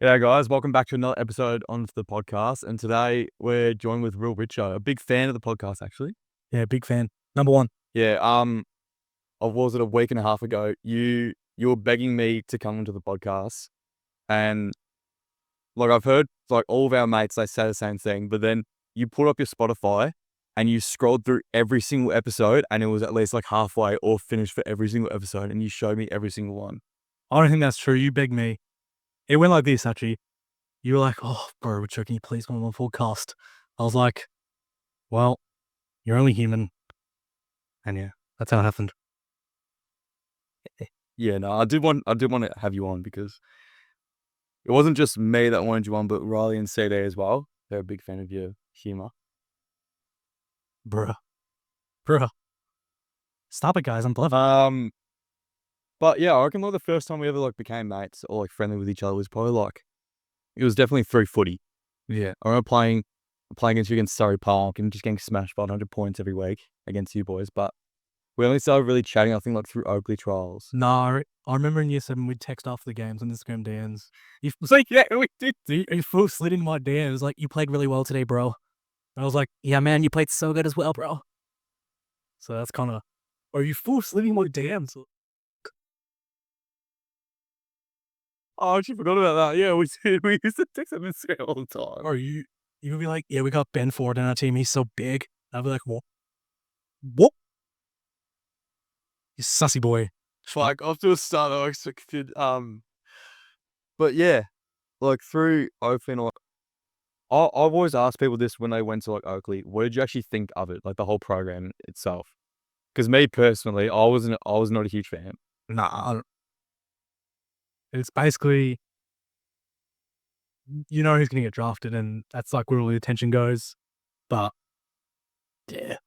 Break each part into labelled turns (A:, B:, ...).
A: Yeah, guys, welcome back to another episode on the podcast. And today we're joined with Will Richard, a big fan of the podcast, actually.
B: Yeah, big fan. Number one.
A: Yeah, what was it, a week and a half ago? You were begging me to come onto the podcast, and like I've heard, like all of our mates, they say the same thing. But then you put up your Spotify and you scrolled through every single episode, and it was at least like halfway or finished for every single episode, and you showed me every single one.
B: I don't think that's true. You begged me. It went like this, actually. You were like, "Oh, bro, Richo, can you please come on my podcast?" I was like, "Well, you're only human." And yeah, that's how it happened.
A: Yeah, no, I did want to have you on because it wasn't just me that wanted you on, but Riley and CD as well. They're a big fan of your humor.
B: Bruh. Stop it, guys. I'm bluffing.
A: But yeah, I reckon like the first time we ever like became mates or like friendly with each other was probably like it was definitely through footy.
B: Yeah.
A: I remember playing against you against Surrey Park and just getting smashed by 100 points every week against you boys. But we only started really chatting, I think, like through Oakley trials.
B: No, I remember in year 7, we'd text after the games on Instagram DMs. It's like, yeah, we did. You full slid in my DMs. Like, you played really well today, bro. And I was like, yeah, man, you played so good as well, bro. So that's kind of, or you full slid in my DMs.
A: Oh, I actually forgot about that. Yeah, we did. We used to text on Instagram all the time.
B: Or you would be like, yeah, we got Ben Ford in our team. He's so big. I'd be like, what? What? You sussy boy.
A: Like off to a start, I expected. But yeah, like through Oakley and I've always asked people this when they went to like Oakley. What did you actually think of it, like the whole program itself? Because me personally, I was not a huge fan.
B: Nah, it's basically, you know who's going to get drafted, and that's like where all the attention goes. But yeah,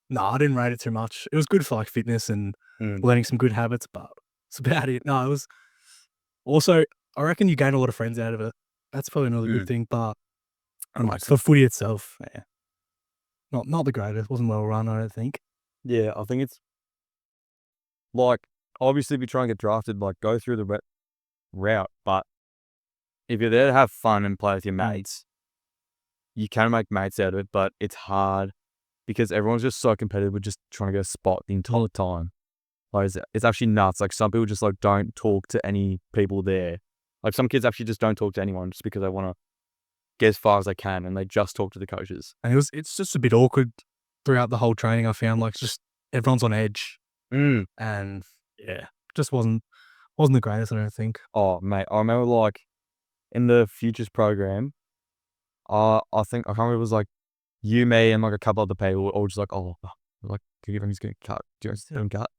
B: no, I didn't rate it too much. It was good for like fitness and learning some good habits, but it's about it. No, it was also, I reckon you gain a lot of friends out of it. That's probably another good thing, but I don't know, for footy itself, yeah, not the greatest. Wasn't well run, I don't think.
A: Yeah, I think it's like obviously if you try and get drafted, like go through the route. But if you're there to have fun and play with your mates, you can make mates out of it. But it's hard because everyone's just so competitive with just trying to get a spot the entire time. Like it's actually nuts. Like some people just like don't talk to any people there. Like some kids actually just don't talk to anyone just because they want to get as far as they can and they just talk to the coaches.
B: And it's just a bit awkward throughout the whole training. I found like just everyone's on edge, and yeah, just wasn't the greatest, I don't think.
A: Oh mate, I remember like in the futures program, I think I can't remember, it was like you, me, and like a couple other people all just like, oh, like he's gonna cut. Do you want to cut?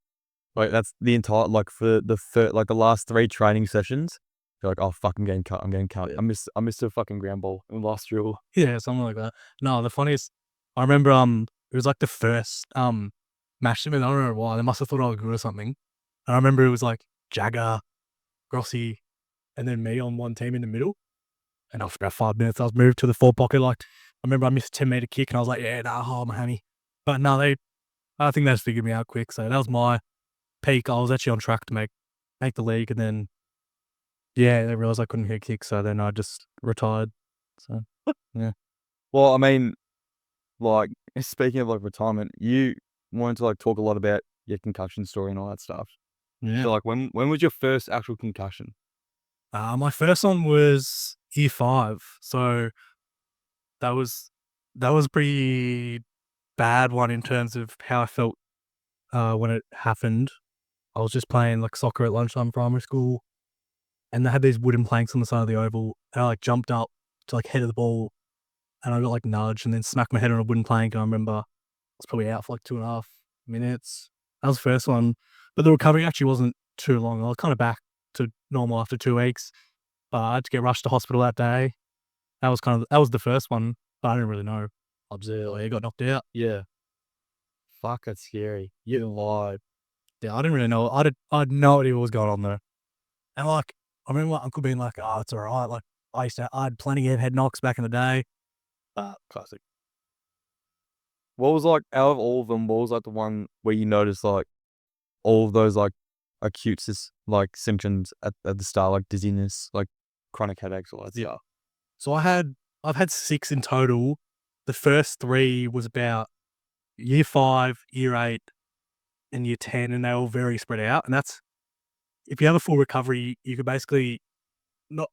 A: Like that's the entire like for the like the last 3 training sessions. You're like, oh fuck, I'm getting cut. I missed a fucking ground ball in the last drill.
B: Yeah, something like that. No, the funniest, I remember, it was like the first, match them, and I don't know why, they must have thought I was good or something. And I remember it was like Jagger, Grossi, and then me on one team in the middle. And after about 5 minutes, I was moved to the forward pocket. Like, I remember I missed a 10-meter kick, and I was like, yeah, nah, I'm a hammy. But no, I think they just figured me out quick. So that was my peak. I was actually on track to make the league, and then, yeah, they realized I couldn't hit kicks, so then I just retired. So, yeah.
A: Well, I mean, like speaking of like retirement, you wanted to like talk a lot about your concussion story and all that stuff.
B: Yeah.
A: So like when was your first actual concussion?
B: My first one was year 5, so that was a pretty bad one in terms of how I felt when it happened. I was just playing like soccer at lunchtime in primary school, and they had these wooden planks on the side of the oval, and I like jumped up to like head of the ball, and I got like nudged and then smacked my head on a wooden plank, and I remember I was probably out for like 2.5 minutes. That was the first one, but the recovery actually wasn't too long. I was kind of back to normal after 2 weeks. I had to get rushed to hospital that day. That was the first one, but I didn't really know. I got knocked out.
A: Yeah. Fuck, that's scary. You lied.
B: Yeah, I didn't really know. I had no idea what was going on there. And like, I remember my uncle being like, "Oh, it's all right." Like, I had plenty of head knocks back in the day.
A: Classic. What was like out of all of them? What was like the one where you noticed like all of those like acute like symptoms at the start, like dizziness, like chronic headaches, all that stuff.
B: So I've had 6 in total. The first 3 was about year 5, year 8, and year 10, and they were very spread out. And that's if you have a full recovery, you could basically not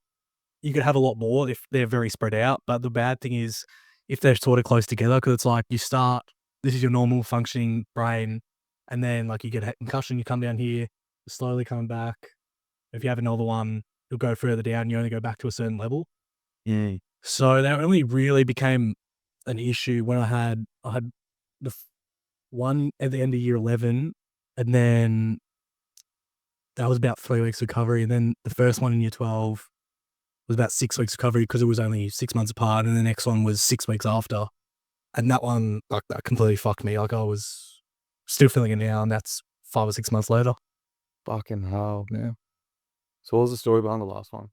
B: you could have a lot more if they're very spread out. But the bad thing is if they're sort of close together, because it's like you start, this is your normal functioning brain, and then like you get a concussion, you come down here, you're slowly coming back. If you have another one, you'll go further down, you only go back to a certain level.
A: Yeah.
B: So that only really became an issue when I had the one at the end of year 11, and then that was about 3 weeks recovery, and then the first one in year 12 was about 6 weeks recovery because it was only 6 months apart, and the next one was 6 weeks after. And that one, like, that completely fucked me. Like, I was still feeling it now, and that's 5 or 6 months later.
A: Fucking hell.
B: Yeah.
A: So what was the story behind the last one?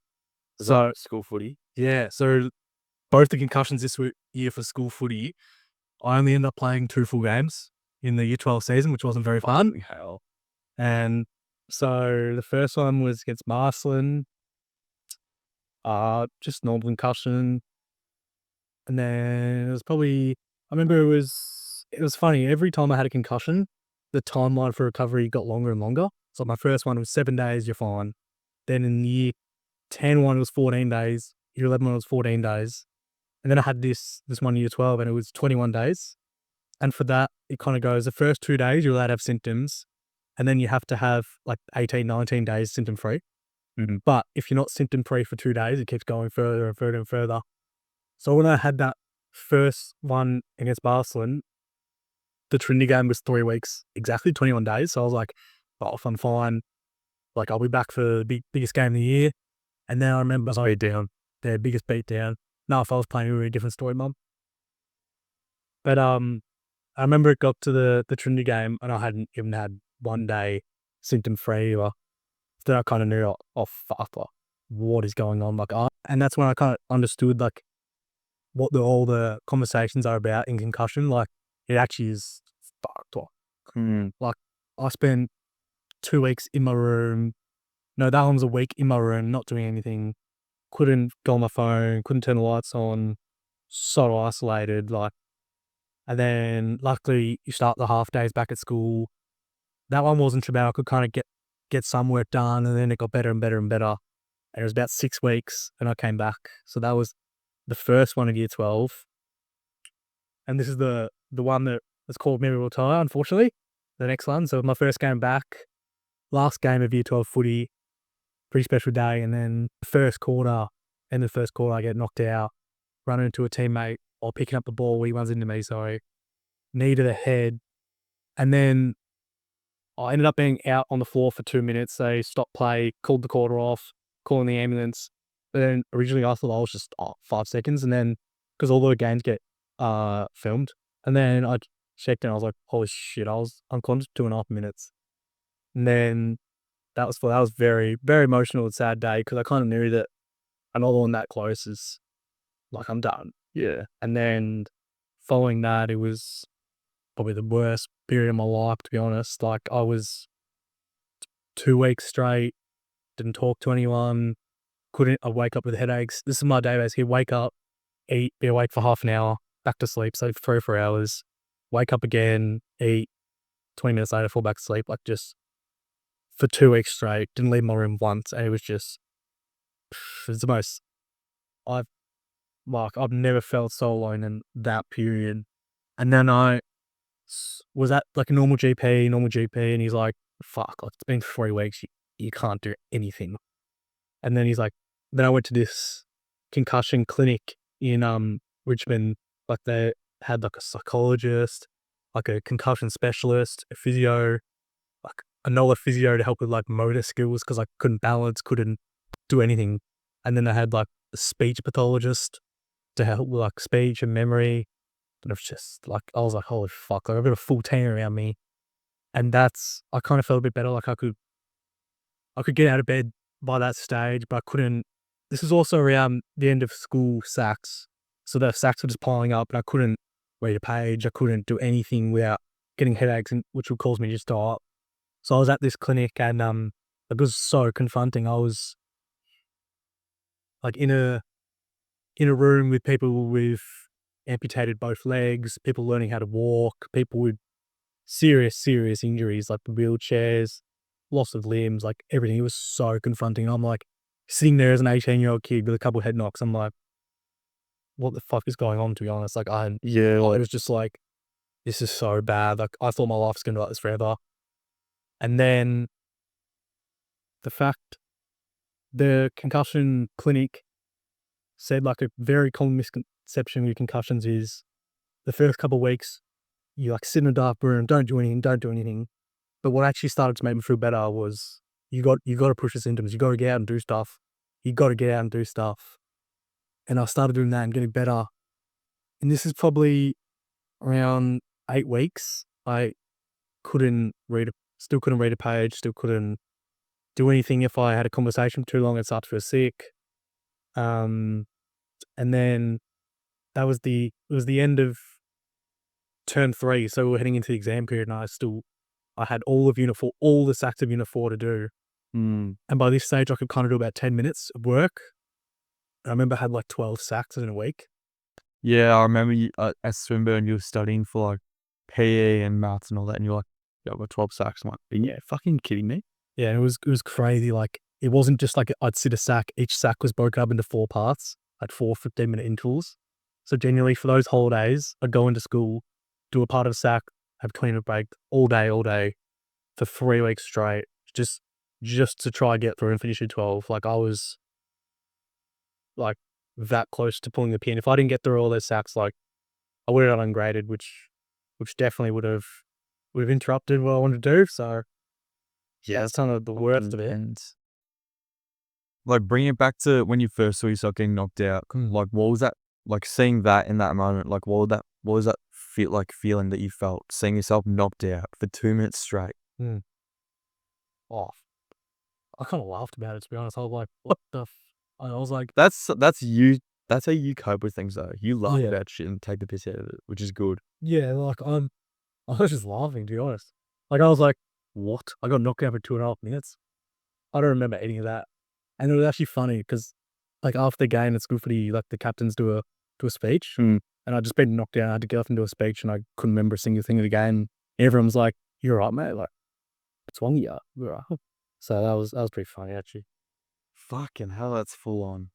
A: Was
B: So,
A: that school footy?
B: yeah, so both the concussions this year for school footy, I only ended up playing 2 full games in the year 12 season, which wasn't very fun.
A: Fucking hell.
B: And so the first one was against Marsland, just normal concussion. And then it was probably, I remember it was funny. Every time I had a concussion, the timeline for recovery got longer and longer. So my first one was 7 days, you're fine. Then in year 10 one, it was 14 days. Year 11 one was 14 days. And then I had this one year 12, and it was 21 days. And for that, it kind of goes, the first 2 days, you're allowed to have symptoms. And then you have to have like 18, 19 days symptom free.
A: Mhm.
B: But if you're not symptom free for 2 days, it keeps going further and further and further. So when I had that first one against Barcelona, the Trinity game was 3 weeks, exactly 21 days. So I was like, oh, if I'm fine, like I'll be back for the biggest game of the year. And then I remember
A: Beat down.
B: their biggest beatdown. No, if I was playing, it would be a different story, Mum. But I remember it got to the Trinity game, and I hadn't even had 1 day symptom free. Or then I kind of knew, oh fuck, like, what is going on? Like, and that's when I kind of understood like what all the conversations are about in concussion. Like, it actually is fucked. Like, I spent 2 weeks in my room. No, that one was a week in my room, not doing anything. Couldn't go on my phone. Couldn't turn the lights on. So isolated. Like, and then luckily you start the half days back at school. That one wasn't too bad. I could kind of get some work done, and then it got better and better and better. And it was about 6 weeks, and I came back. So that was the first one of year 12. And this is the one that was called Mary Will Tire, unfortunately. The next one. So my first game back, last game of year 12 footy, pretty special day. And then the first quarter, I get knocked out, run into a teammate while picking up the ball. He runs into me, sorry. Knee to the head. And then I ended up being out on the floor for 2 minutes. They stopped play, called the quarter off, calling the ambulance. But then originally I thought I was just 5 seconds. And then, because all the games get filmed, and then I checked and I was like, holy shit, I was unconscious 2.5 minutes. And then that was very, very emotional and sad day, because I kind of knew that another one that close is like, I'm done.
A: Yeah.
B: And then following that, it was probably the worst period of my life, to be honest. Like, I was 2 weeks straight, didn't talk to anyone, I wake up with headaches. This is my day basically. Wake up, eat, be awake for half an hour, back to sleep, so 3 or 4 hours, wake up again, eat, 20 minutes later, fall back to sleep, like just for 2 weeks straight, didn't leave my room once, and it was just, it's the most, I've never felt so alone in that period. And then I was at like a normal GP, and he's like, fuck, like it's been 3 weeks, you can't do anything. And then he's like, then I went to this concussion clinic in Richmond. Like, they had like a psychologist, like a concussion specialist, a physio, like another physio to help with like motor skills, because I couldn't balance, couldn't do anything. And then they had like a speech pathologist to help with like speech and memory. And it was just like, I was like, holy fuck, like I've got a full team around me. And I kind of felt a bit better. Like I could get out of bed by that stage, but I couldn't. This is also around the end of school sacks. So the sacks were just piling up, and I couldn't read a page. I couldn't do anything without getting headaches, which would cause me to just die up. So I was at this clinic, and it was so confronting. I was like in a room with people with amputated both legs, people learning how to walk, people with serious injuries like wheelchairs, loss of limbs, like everything. It was so confronting. I'm like sitting there as an 18-year-old kid with a couple head knocks. I'm like, what the fuck is going on, to be honest? Like it was just like, this is so bad. Like I thought my life was gonna be like this forever. And then the fact the concussion clinic said like a very common misconception with concussions is the first couple of weeks you like sit in a dark room, don't do anything. But what actually started to make me feel better was you got to push the symptoms. You got to get out and do stuff. And I started doing that and getting better. And this is probably around 8 weeks. I still couldn't read a page, still couldn't do anything. If I had a conversation for too long, I'd start to feel sick. And then it was the end of term 3. So we were heading into the exam period and I had all the sacks of Unit 4 to do. And by this stage, I could kind of do about 10 minutes of work. I remember I had like 12 sacks in a week.
A: Yeah, I remember you, at Swinburne, you were studying for like PE and maths and all that, and you're like, yeah, I've got 12 sacks. I'm like, are you fucking kidding me?
B: Yeah, it was crazy. Like, it wasn't just like I'd sit a sack. Each sack was broken up into 4 parts at 4 15-minute intervals. So genuinely, for those holidays, I'd go into school, do a part of the sack, have clean up break all day for 3 weeks straight, just to try and get through and finish at 12. Like, I was like that close to pulling the pin. If I didn't get through all those sacks, like I would have got ungraded, which definitely would have interrupted what I wanted to do. So yeah, that's kind of the worst of it.
A: And like bringing it back to when you first saw yourself getting knocked out, like what was that, like seeing that in that moment, like what was that feeling that you felt seeing yourself knocked out for 2 minutes straight?
B: Oh, I kind of laughed about it, to be honest. I was like, what the I was like,
A: That's you. That's how you cope with things, though. You laugh
B: yeah.
A: about shit and take the piss out of it, which is good.
B: Yeah, like I was just laughing, to be honest. Like I was like, what? I got knocked out for 2.5 minutes. I don't remember any of that. And it was actually funny because like after the game, it's good for the captains do a speech. And I'd just been knocked out. I had to get up and do a speech and I couldn't remember a single thing of the game. Everyone was like, you're right, mate. Like, what's wrong with you? You're right. So that was pretty funny, actually.
A: Fucking hell, that's full on.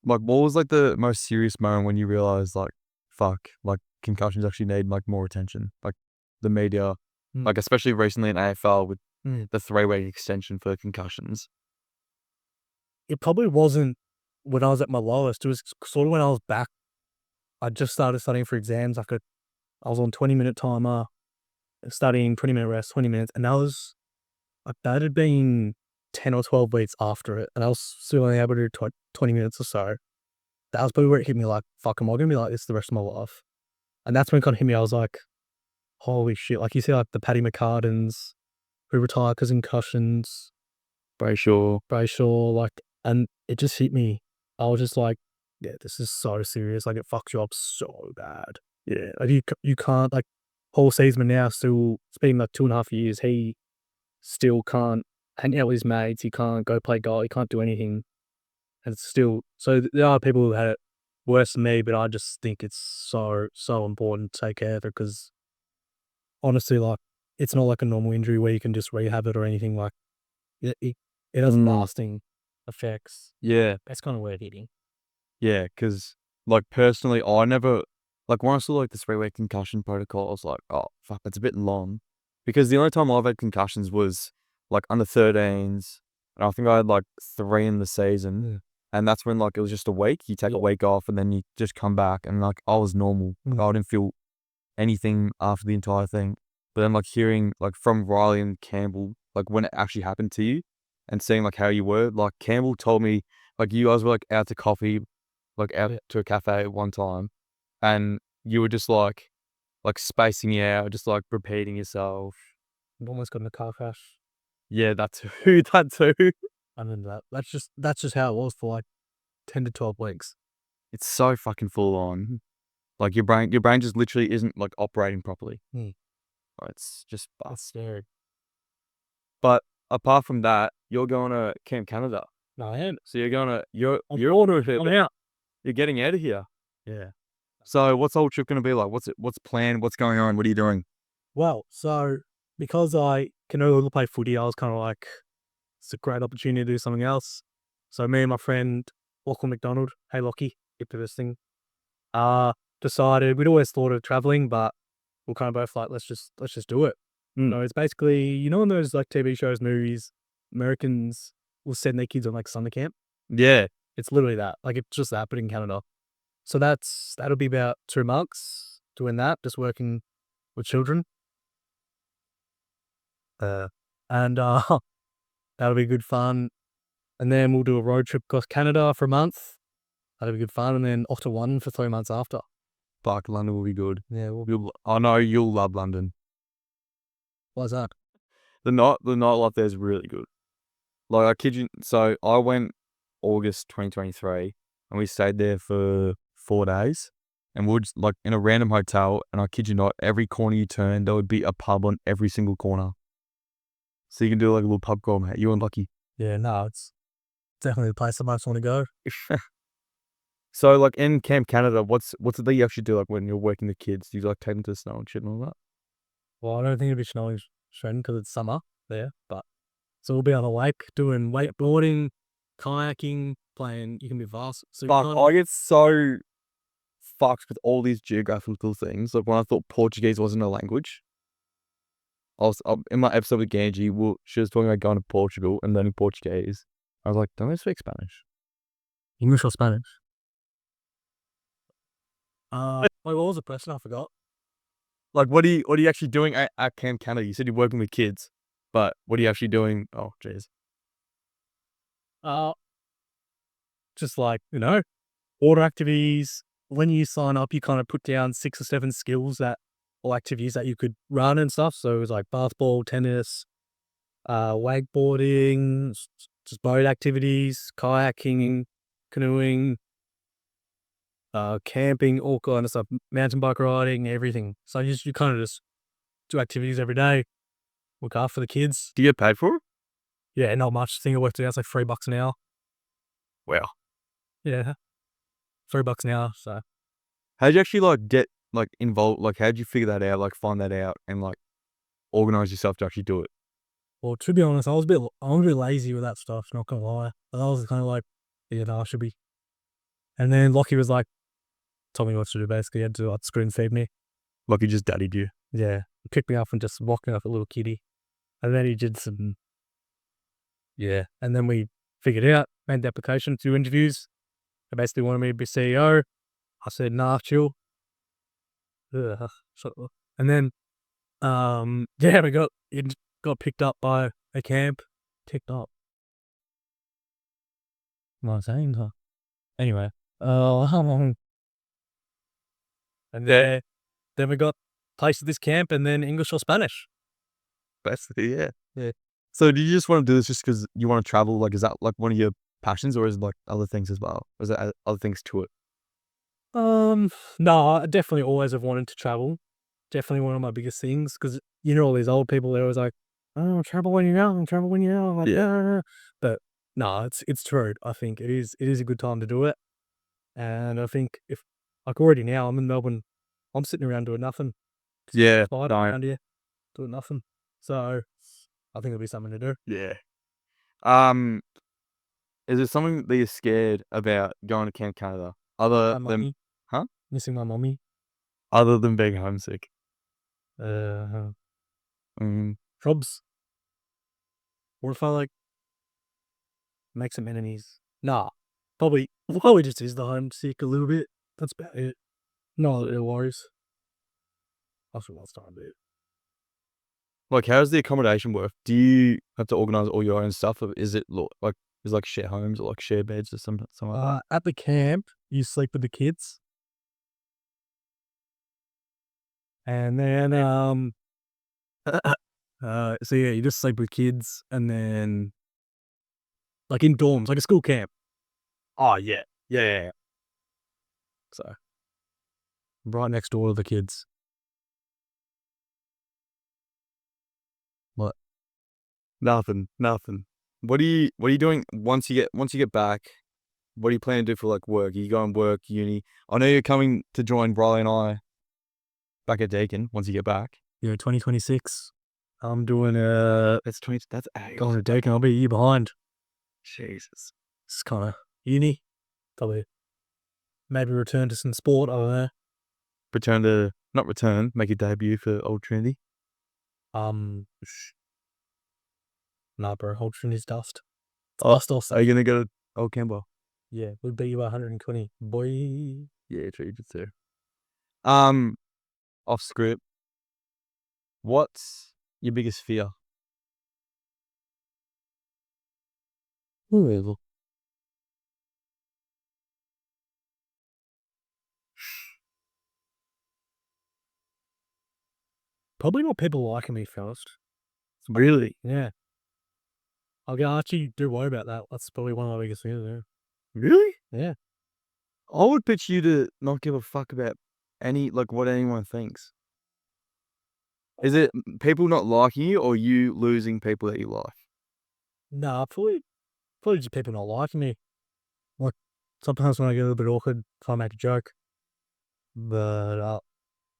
A: Like what was like the most serious moment when you realized like, fuck, like concussions actually need like more attention, like the media, like especially recently in AFL with the 3-week extension for concussions.
B: It probably wasn't when I was at my lowest. It was sort of when I was back. I just started studying for exams. I was on 20-minute timer, studying 20-minute rest, 20 minutes, and that had been 10 or 12 weeks after it, and I was still only able to do 20 minutes or so. That was probably where it hit me like, fuck, am I going to be like this the rest of my life? And that's when it kind of hit me. I was like, holy shit. Like you see like the Paddy McCardens who retire because concussions, Brayshaw, like, and it just hit me. I was just like, yeah, this is so serious. Like it fucks you up so bad. Yeah, like you can't, like, Paul Seaman now still, it's been like 2.5 years. He still can't hang out with his mates. He can't go play golf. He can't do anything. And it's still, so there are people who had it worse than me, but I just think it's so important to take care of it because honestly, like, it's not like a normal injury where you can just rehab it or anything. Like, it has lasting effects.
A: Yeah.
B: That's kind of where it's hitting.
A: Yeah, because like personally, I never, like when I saw like the 3-week concussion protocol, I was like, oh fuck, that's a bit long. Because the only time I've had concussions was like under 13s, and I think I had like 3 in the season, and that's when like it was just a week. You take a week off, and then you just come back, and like I was normal. I didn't feel anything after the entire thing. But then like hearing like from Riley and Campbell, like when it actually happened to you, and seeing like how you were, like Campbell told me like you guys were like out to coffee, like out to a cafe at one time, and you were just like spacing out, just like repeating yourself.
B: I've almost got in a car crash.
A: Yeah, that too. That too.
B: And then that's just how it was for like 10 to 12 weeks.
A: It's so fucking full on. Like your brain just literally isn't like operating properly. It's just
B: That's scary.
A: But apart from that, you're going to Camp Canada.
B: No, I am.
A: So you're going to you're
B: I'm out.
A: you're getting out of here.
B: Yeah.
A: So what's the whole trip going to be like? What's planned? What's going on? What are you doing?
B: Well, so because I can no longer play footy, I was kind of like, it's a great opportunity to do something else. So me and my friend Lachlan McDonald, hey Lockie, if you're listening, decided we'd always thought of traveling, but we're kind of both like, let's just do it. So it's basically, you know, in those like TV shows, movies, Americans will send their kids on like summer camp.
A: Yeah.
B: It's literally that. Like it's just that, but in Canada. So that'll be about 2 months doing that, just working with children. And that'll be good fun. And then we'll do a road trip across Canada for a month. That'll be good fun. And then off to London for 3 months after.
A: Fuck, London will be good.
B: Yeah,
A: I know you'll love London.
B: why's that?
A: The nightlife there is really good. Like I kid you, so I went August 2023 and we stayed there for 4 days and we were just like in a random hotel, and I kid you not, every corner you turn there would be a pub on every single corner. So you can do like a little pub crawl, mate. You and Lucky.
B: Yeah, no, it's definitely the place I most want to go.
A: So like in Camp Canada, what's it that you actually do like when you're working the kids? Do you like take them to the snow and shit and all that?
B: Well, I don't think it'll be snowing soon because it's summer there, but so we'll be on the lake doing wakeboarding, kayaking, playing. You can be vast. So
A: Fuck, I get so fucked with all these geographical things. Like when I thought Portuguese wasn't a language, I was in my episode with Ganji. She was talking about going to Portugal and learning Portuguese. I was like, don't they speak Spanish?
B: English or Spanish? Wait, what was the question? I forgot.
A: Like, what are you actually doing at Camp Canada? You said you're working with kids, but what are you actually doing? Oh, jeez.
B: Just like, you know, water activities. When you sign up, you kind of put down 6 or 7 skills or activities that you could run and stuff. So it was like basketball, tennis, wakeboarding, just boat activities, kayaking, canoeing, camping, all kind of stuff, mountain bike riding, everything. So you kind of just do activities every day, look after the kids.
A: Do you get paid for it?
B: Yeah, not much. I think I worked out, it's like $3 an hour.
A: Wow.
B: Yeah, $3 an hour. So
A: How'd you actually like get like involved? Like, how'd you figure that out? Like, find that out and like organize yourself to actually do it?
B: well, to be honest, I was a bit lazy with that stuff, not gonna lie. But I was kind of like, yeah, no, I should be. And then Lockie was like, told me what to do basically. He had to like spoon feed me.
A: Like, he just daddied you.
B: Yeah. He picked me up and just walked me off a little kitty. And then he did some, yeah. And then we figured it out, made the application, 2 interviews. They basically wanted me to be CEO. I said, nah, chill. Ugh. And then, yeah, it got picked up by a camp. Picked up. What am I saying? Huh? Anyway, and then we got placed at this camp, and then English or Spanish.
A: Basically, yeah.
B: Yeah.
A: So do you just want to do this just because you want to travel? Like, is that like one of your passions, or is it like other things as well? Or is there other things to it?
B: No, I definitely always have wanted to travel. Definitely one of my biggest things because you know all these old people. They're always like, "Oh, travel when you're young, travel when you're young." Like, yeah. But no, it's true. I think it is a good time to do it. And I think if like already now I'm in Melbourne, I'm sitting around doing nothing.
A: Yeah.
B: Spider
A: Don't.
B: around here doing nothing. So I think it'll be something to do.
A: Yeah. Is there something that you're scared about going to Camp Canada other
B: My
A: than
B: mommy, missing my mommy.
A: other than being homesick? Mm,
B: Probs. What if I like make some enemies? Nah, probably just is the homesick a little bit. That's about it. No other worries. That's what I'll start with.
A: like, how does the accommodation work? Do you have to organize all your own stuff, or is it like is like share homes or like share beds or something like that?
B: At the camp, you sleep with the kids, and then so yeah, you just sleep with kids, and then like in dorms, like a school camp.
A: Oh yeah, yeah.
B: So right next door to the kids. What?
A: Nothing. What are you doing once you get back? What do you plan to do for like work? Are you going work, uni? I know you're coming to join Riley and I back at Deakin once you get back.
B: 2026. I'm doing
A: That's 20. That's 8.
B: going to Deakin. I'll be a year behind.
A: Jesus.
B: It's kind of uni. Probably maybe return to some sport. I don't know.
A: Make a debut for Old Trinity.
B: Nah, bro. Old Trinity's dust.
A: Dust also. Are you gonna go to Old Campbell?
B: Yeah, we beat you by 120, boy.
A: Yeah, true. You did too. Off script. What's your biggest fear?
B: Probably not people liking me first.
A: Really?
B: Yeah. I'll actually do worry about that. That's probably one of my biggest fears. Yeah.
A: Really?
B: Yeah.
A: I would pitch you to not give a fuck about what anyone thinks. Is it people not liking you or you losing people that you like?
B: Nah, probably just people not liking me. Like sometimes when I get a little bit awkward, if I make a joke. But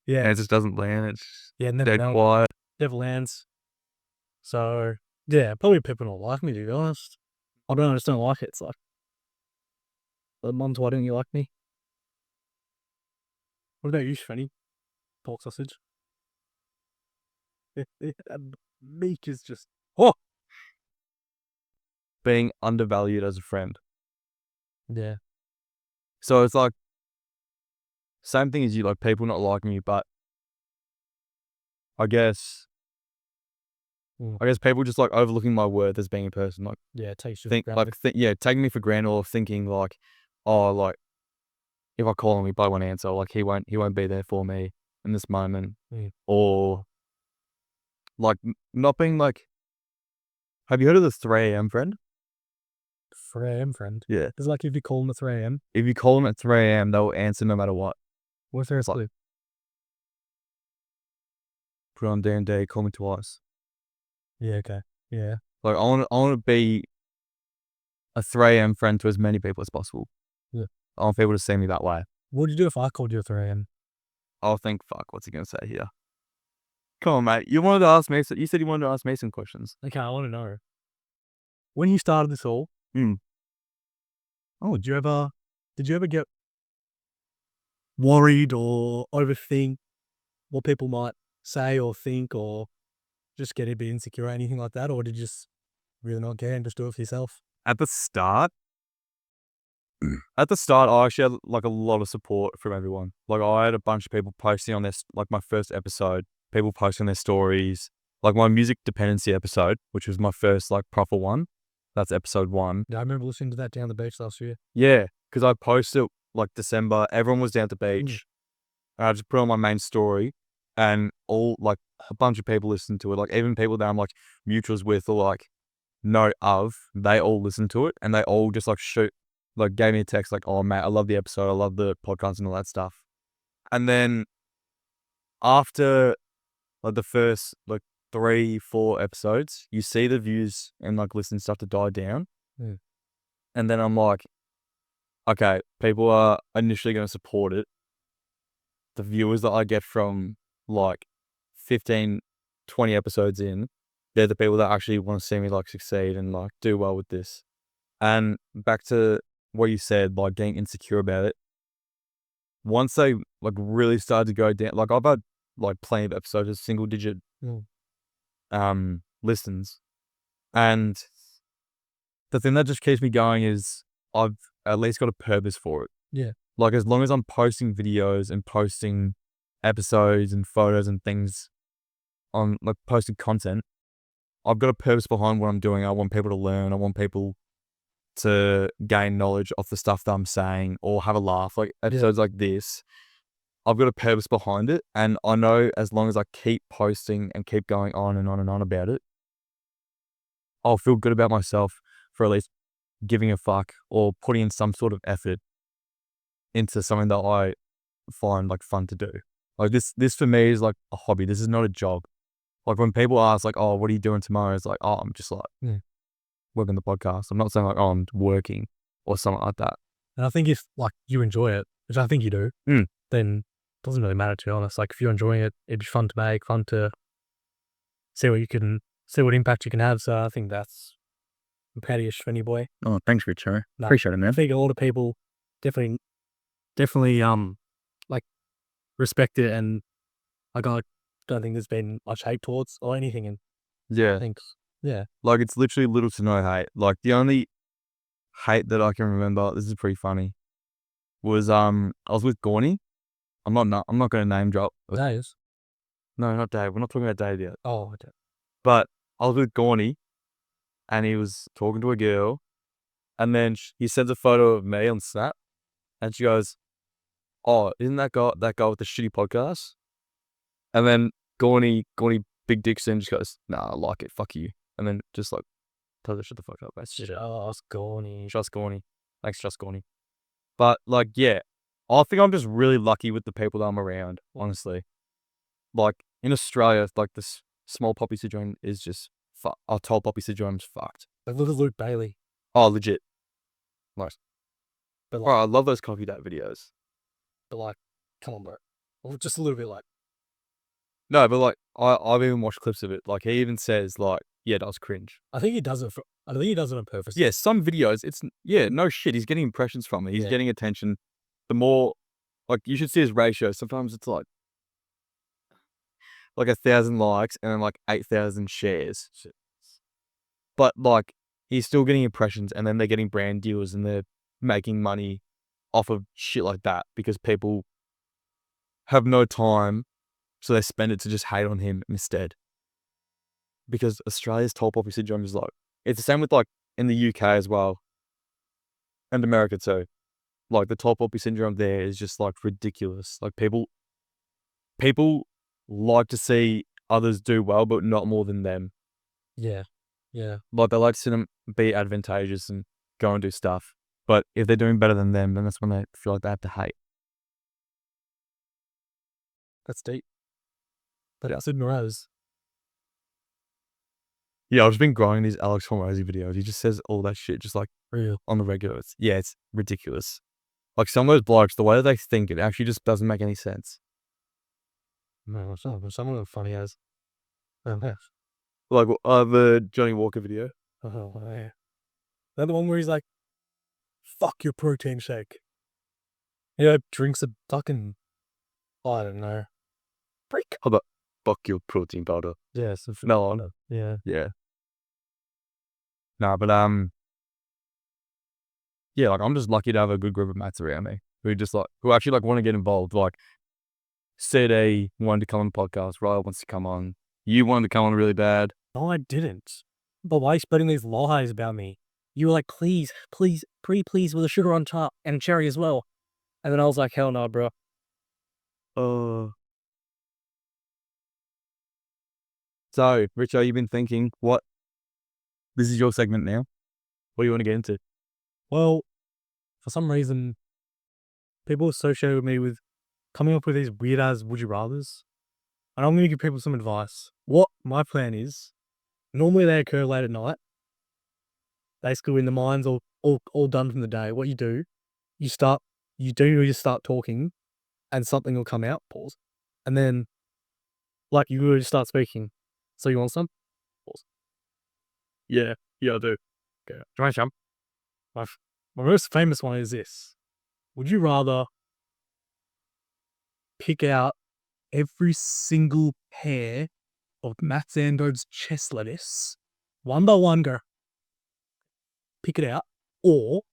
B: yeah.
A: And it just doesn't land. It's
B: never
A: dead quiet.
B: Never lands. So yeah, probably people not like me, to be honest. I just don't like it. It's like, Mums, why don't you like me? What about you, Shvenny? Pork sausage. Meek is just
A: being undervalued as a friend.
B: Yeah.
A: So it's like same thing as you, like people not liking you, but I guess people just like overlooking my worth as being a person. Like taking me for granted or thinking like, oh, like if I call him, he probably won't answer. Like he won't be there for me in this moment, or like not being like. Have you heard of the 3 a.m. friend?
B: 3 a.m. friend?
A: Yeah.
B: It's like if you call them at 3 a.m.
A: If you call them at 3 a.m., they'll answer no matter what.
B: What's their split?
A: Put on D&D, call me twice.
B: Yeah, okay. Yeah.
A: Like I want to be a 3 a.m. friend to as many people as possible.
B: Yeah.
A: I want people to see me that way.
B: What would you do if I called you at 3 a.m.?
A: I'll think, fuck, what's he going to say here? Come on, mate. You said you wanted to ask me some questions.
B: Okay, I want to know. When you started this all, did you ever get worried or overthink what people might say or think, or just get a bit insecure or anything like that? Or did you just really not care and just do it for yourself?
A: At the start, I actually had like a lot of support from everyone. Like I had a bunch of people posting on this, like my first episode, people posting their stories, like my music dependency episode, which was my first like proper one. That's episode 1.
B: Yeah, I remember listening to that down the beach last year.
A: Yeah, because I posted like December, everyone was down at the beach. And I just put on my main story and all like a bunch of people listened to it. Like even people that I'm like mutuals with or like know of, they all listened to it and they all just like gave me a text like, oh mate, I love the episode, I love the podcast and all that stuff. And then after like the first like 3-4 episodes, you see the views and like listening stuff to die down. And then I'm like, okay, people are initially going to support it. The viewers that I get from like 15, 20 episodes in, they're the people that actually want to see me like succeed and like do well with this. And back to what you said, like getting insecure about it. Once they like really started to go down, like I've had like plenty of episodes of single digit listens. And the thing that just keeps me going is I've at least got a purpose for it.
B: Yeah.
A: Like as long as I'm posting videos and posting episodes and photos and things on like posting content, I've got a purpose behind what I'm doing. I want people to learn. I want people to gain knowledge of the stuff that I'm saying or have a laugh. Like episodes like this, I've got a purpose behind it. And I know as long as I keep posting and keep going on and on and on about it, I'll feel good about myself for at least giving a fuck or putting in some sort of effort into something that I find like fun to do. Like this for me is like a hobby. This is not a job. Like when people ask like, oh, what are you doing tomorrow? It's like, oh, I'm just like working the podcast. I'm not saying like, oh, I'm working or something like that.
B: And I think if like you enjoy it, which I think you do, then it doesn't really matter, to be honest. Like if you're enjoying it, it'd be fun to make, fun to see what impact you can have. So I think that's proud-ish for any boy.
C: Oh, thanks, Richo.
B: No,
C: Appreciate it,
B: I
C: man.
B: think a lot of people definitely like respect it, and like I don't think there's been much hate towards or anything. And
A: Yeah.
B: I think
A: Like it's literally little to no hate. Like the only hate that I can remember, this is pretty funny, was I was with Gorney. I'm not gonna name drop.
B: Dave.
A: No, not Dave. We're not talking about Dave yet.
B: Oh, okay.
A: But I was with Gorney and he was talking to a girl and then he sends a photo of me on Snap and she goes, oh, isn't that guy with the shitty podcast? And then Gorney Big Dixon just goes, nah, I like it, fuck you. And then just like tells her shut the fuck up. That's
B: Shit, oh, it's Gorney.
A: just Gorney. Thanks, just Gorney. But like, yeah, I think I'm just really lucky with the people that I'm around, honestly. Like in Australia, like this small poppy syndrome is just tall poppy syndrome's fucked.
B: Like, look at Luke Bailey.
A: Oh, legit. Nice.
B: But like,
A: Bro, I love those coffee date videos.
B: come on, bro. Well, just a little bit like.
A: No, but like, I've even watched clips of it. Like, he even says, like, yeah, that was cringe.
B: I think he does it on purpose.
A: Yeah, some videos, no shit. He's getting impressions from it. He's getting attention. The more, like, you should see his ratio. Sometimes it's like 1,000 likes and then like 8,000 shares. Shit. But like, he's still getting impressions and then they're getting brand deals and they're making money off of shit like that because people have no time. So they spend it to just hate on him instead. Because Australia's tall poppy syndrome is like, it's the same with like in the UK as well. And America too. Like the tall poppy syndrome there is just like ridiculous. Like people like to see others do well, but not more than them.
B: Yeah. Yeah.
A: Like they like to see them be advantageous and go and do stuff. But if they're doing better than them, then that's when they feel like they have to hate.
B: That's deep. But Sid Mraz.
A: Yeah, I've just been growing these Alex Hormozy videos. He just says all that shit just like
B: Real.
A: on the regular. It's ridiculous. Like some of those blokes, the way that they think, it actually just doesn't make any sense.
B: No, some of them funny as.
A: Like the Johnny Walker video.
B: Oh, yeah. That the one where he's like, fuck your protein shake. Yeah, drinks a fucking, I don't know. Freak.
A: How about fuck your protein powder?
B: Yeah, so
A: No on.
B: Yeah.
A: Yeah. No, but yeah, like I'm just lucky to have a good group of mates around me who actually like want to get involved. Like CD wanted to come on the podcast, Riley wants to come on. You wanted to come on really bad.
B: No, I didn't. But why are you spreading these lies about me? You were like, please, with a sugar on top and cherry as well. And then I was like, hell no, bro.
A: So, Richo, you've been thinking, this is your segment now. What do you want to get into?
B: Well, for some reason, people associate with me with coming up with these weird ass would you rathers. And I'm going to give people some advice. What my plan is, normally they occur late at night. Basically, when the mind's all done from the day, what you do, you start talking and something will come out, pause. And then, like, you will just start speaking. So you want some? Pause. Yeah, I do. Okay. Do you want some? My most famous one is this. Would you rather pick out every single pair of Matt Zando's chest lettuce, one by one, go, pick it out, or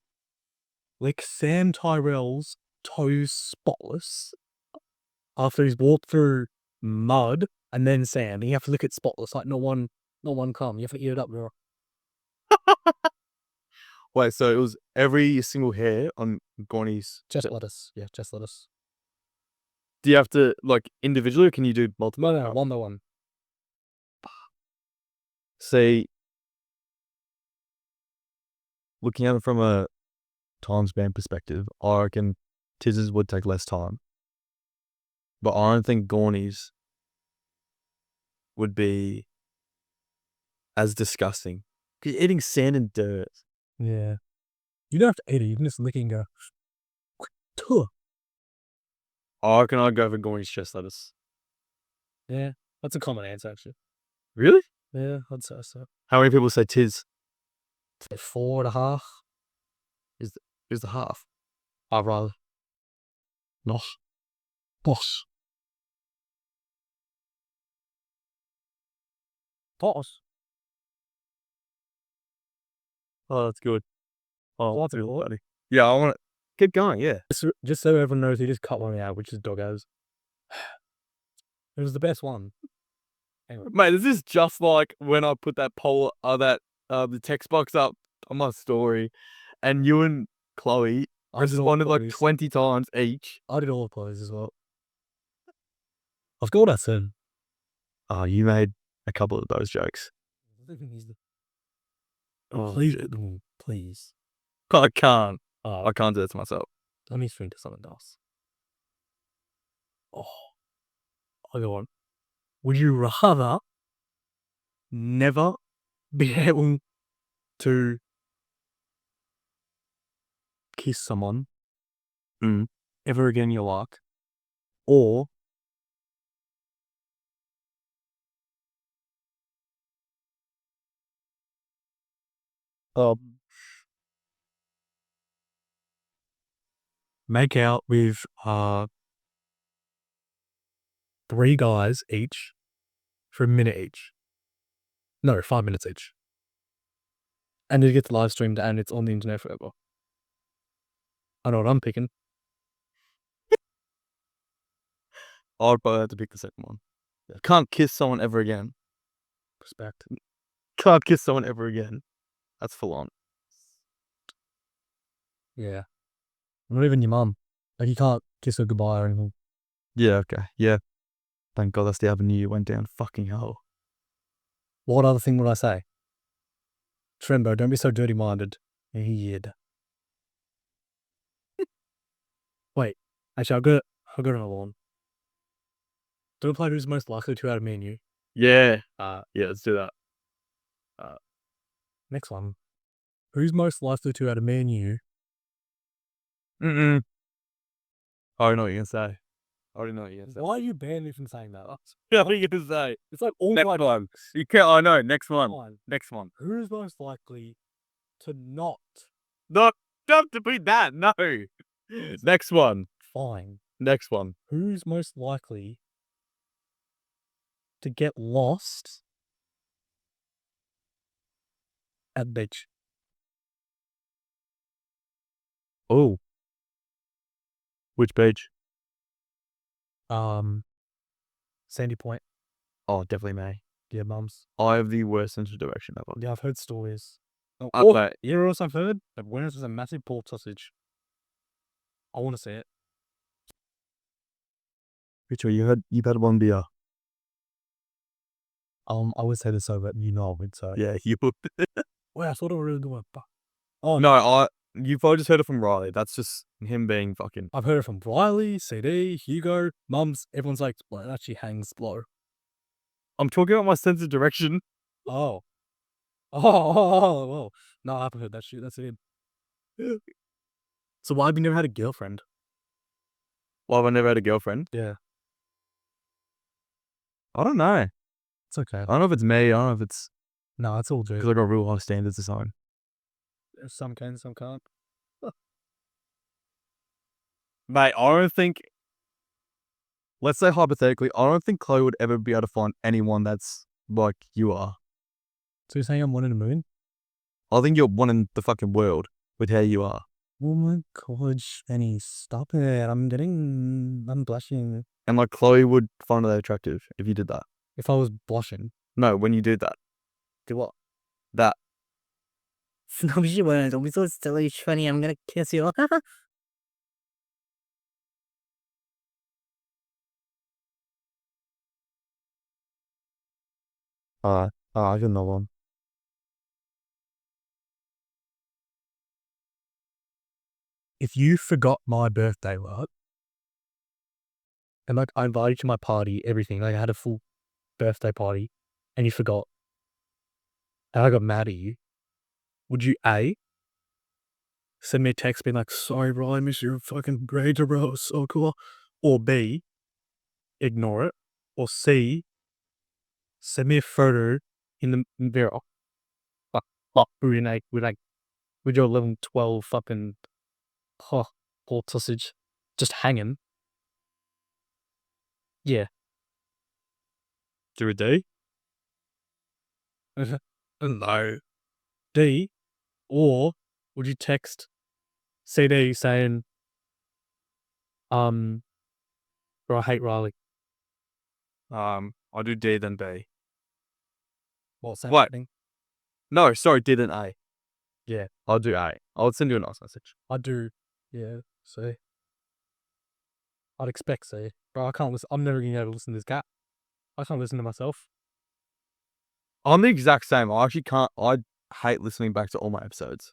B: lick Sam Tyrrell's toes spotless after he's walked through mud, and then Sam, and you have to lick it spotless, like not one cum. You have to eat it up, bro.
A: Wait, so it was every single hair on Gorney's
B: Chest lettuce. Yeah, chest lettuce.
A: Do you have to, like, individually, or can you do multiple?
B: No, one by one.
A: See, looking at it from a time span perspective, I reckon Tiz's would take less time. But I don't think Gorney's would be as disgusting. 'Cause you're eating sand and dirt.
B: Yeah. You don't have to eat it. You can just lick it and go. Tuh.
A: I reckon I'd go for Goring's chest lettuce.
B: Yeah, that's a common answer actually.
A: Really?
B: Yeah, I'd say so.
A: How many people say tis?
B: Say 4.5.
A: Is the half?
B: I'd rather. Nos. Tos. Tos.
A: Oh, that's good. Oh,
B: What's
A: that's
B: it
A: real
B: called?
A: funny. Yeah, I want to keep going. Yeah.
B: Just so everyone knows, he just cut one out, which is doggo's. It was the best one. Anyway.
A: Mate, this is just like when I put that poll, the text box up on my story, and you and Chloe responded like 20 times each.
B: I did all the plays as well. I've got that soon.
A: Oh, you made a couple of those jokes.
B: Oh, please.
A: I can't.
B: Oh,
A: I can't do that to myself.
B: let me think of something else. Oh, I go on. Would you rather never be able to kiss someone ever again in your life, or make out with 3 guys each for a minute each? No, 5 minutes each. And it gets live streamed and it's on the internet forever. I know what I'm picking.
A: I'd probably have to pick the second one. Can't kiss someone ever again.
B: Respect.
A: Can't kiss someone ever again. That's full on.
B: Yeah. Not even your mum. Like, you can't kiss her goodbye or anything.
A: Yeah, okay. Yeah. Thank God that's the avenue you went down. Fucking hell.
B: What other thing would I say? Trembo, don't be so dirty-minded. Weird. Wait. Actually, I'll go another one. Do we play who's most likely to out of me and you?
A: Yeah. Yeah, let's do that.
B: Next one. Who's most likely to out of me and you?
A: I already know what you're gonna say.
B: Why are you banned me from saying that?
A: Yeah, what are you gonna say?
B: It's like all
A: Next
B: my
A: one. You can't. I know. Next one.
B: Fine.
A: Next one.
B: Who's most likely to not?
A: Not to be that. No. Next one.
B: Fine.
A: Next one.
B: Who's most likely to get lost at the beach?
A: Oh. Which page?
B: Sandy Point.
A: Oh, definitely me.
B: Yeah, mums.
A: I have the worst sense of direction ever.
B: Yeah, I've heard stories.
A: Mate,
B: You know what else I've heard? That Winners was a massive pork sausage. I want to see it.
A: Richo, you've had one beer.
B: I would say this over, you know I would say.
A: Yeah, you would.
B: Wait, I thought I was really doing it. Oh,
A: No, you've probably just heard it from Riley. That's just him being fucking.
B: I've heard it from Riley, CD, Hugo, mums. Everyone's like, well, it actually hangs low.
A: I'm talking about my sense of direction.
B: Oh. Well. No, I haven't heard that shit. That's him. So why have you never had a girlfriend?
A: Why have I never had a girlfriend?
B: Yeah.
A: I don't know.
B: It's okay.
A: I don't know if it's me. I don't know if it's
B: No, it's all
A: because
B: good.
A: I got real high standards this time.
B: Some can, some can't.
A: Mate, I don't think. Let's say hypothetically, I don't think Chloe would ever be able to find anyone that's like you are.
B: So you're saying I'm one in a million?
A: I think you're one in the fucking world with how you are.
B: Oh my god, Benny, stop it. I'm blushing.
A: And like Chloe would find that attractive if you did that.
B: If I was blushing.
A: No, when you did that.
B: Do what?
A: That.
B: No, you won't. Don't be so silly, Shwenny. I'm gonna kiss you.
A: I got another one.
B: If you forgot my birthday, right? And like I invited you to my party, everything. Like I had a full birthday party and you forgot, and I got mad at you, would you A, send me a text being like, sorry, bro, I missed your fucking grades, bro, it was so cool, or B, ignore it, or C, send me a photo in the mirror, with your 11, 12 fucking pork sausage just hanging. Yeah.
A: Do a D?
B: No. D, or would you text CD saying, bro, I hate Riley.
A: I'll do D then B.
B: What's
A: What?
B: happening?
A: No, sorry, D then A.
B: Yeah.
A: I'll do A. I'll send you a nice message.
B: I do. Yeah. C. I'd expect C. Bro, I can't listen. I'm never going to be able to listen to this cat. I can't listen to myself.
A: I'm the exact same. I actually can't. I hate listening back to all my episodes.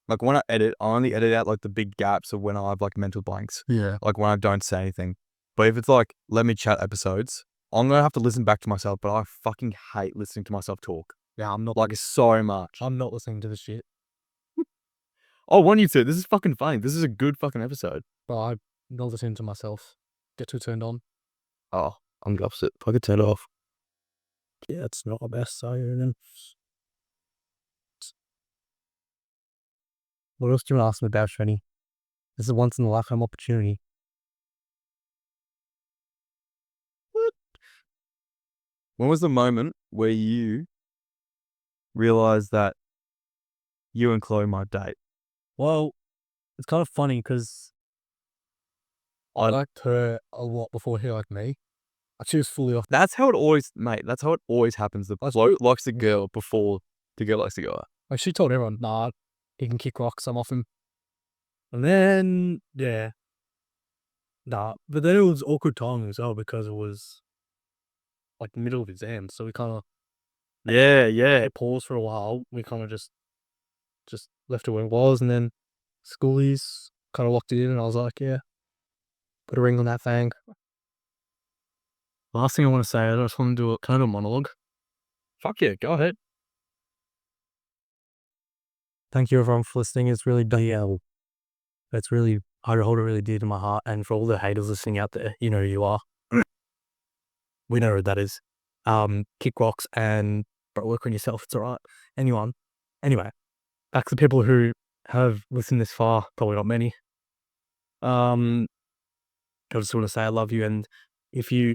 A: Like when I edit, I only edit out like the big gaps of when I have like mental blanks.
B: Yeah.
A: Like when I don't say anything. But if it's like let me chat episodes, I'm gonna have to listen back to myself. But I fucking hate listening to myself talk.
B: Yeah, I'm not.
A: Like so much.
B: I'm not listening to this shit.
A: Oh, one you two. This is fucking funny. This is a good fucking episode.
B: But I'm not listening to myself. Get too turned on.
A: Oh, I'm the opposite. If I could turn it off.
B: Yeah, it's not the best. So then, what else do you want to ask me about, Shreddy? This is a once in a lifetime opportunity.
A: When was the moment where you realized that you and Chloe might date?
B: Well, it's kind of funny because I liked her a lot before he liked me. She was fully off.
A: That's how it always, mate. That's how it always happens. The bloke likes the girl before the girl likes the guy.
B: Like she told everyone, nah, he can kick rocks, I'm off him. And then, yeah. Nah, but then it was awkward timing as well because it was like the middle of exams. So we kind of
A: Yeah.
B: paused for a while. We kind of just left it where it was. And then schoolies kind of locked it in. And I was like, yeah, put a ring on that thing. Last thing I want to say, I just want to do a monologue.
A: Fuck yeah, go ahead.
B: Thank you everyone for listening. It's really It's really, I hold it really dear to my heart. And for all the haters listening out there, you know who you are. We know who that is. Kick rocks and but work on yourself. It's all right. Anyway, back to the people who have listened this far. Probably not many. I just want to say I love you. And if you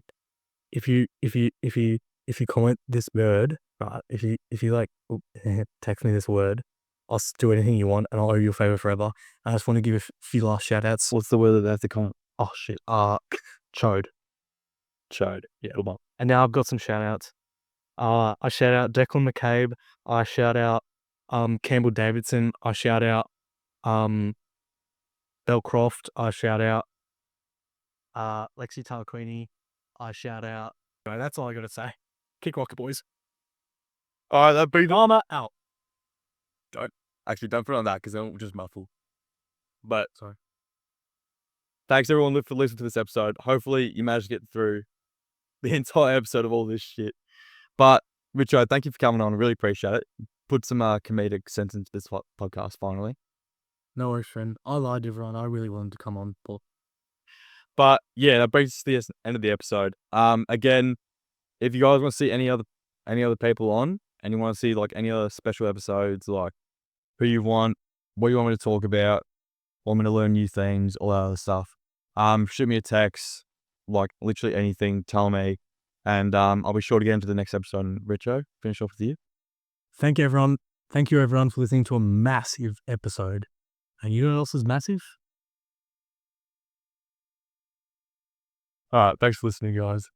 B: comment this word, right? If you like text me this word, I'll do anything you want and I'll owe you a favor forever. I just want to give a few last shout outs.
A: What's the word that they have to comment?
B: Oh shit. Chode. Yeah. And now I've got some shout outs. I shout out Declan McCabe. I shout out Campbell Davidson. I shout out Belle Croft. I shout out Lexi Tarquini. I shout out. Anyway, that's all I gotta say. Kick rocket, boys.
A: All right, that brings
B: Armor out.
A: Don't put it on that because then we'll just muffle. But
B: Sorry.
A: Thanks everyone for listening to this episode. Hopefully you managed to get through the entire episode of all this shit. But Richo, thank you for coming on. I really appreciate it. Put some comedic sense into this podcast finally.
B: No worries, friend. I lied to everyone. I really wanted to come on.
A: But yeah, that brings us to the end of the episode. Again, if you guys want to see any other people on, and you want to see like any other special episodes, like who you want, what you want me to talk about, want me to learn new things, all that other stuff, shoot me a text, like literally anything, tell me, and I'll be sure to get into the next episode. And Richo, finish off with you.
B: Thank you, everyone. Thank you, everyone, for listening to a massive episode. And you know what else is massive?
A: All right, thanks for listening, guys.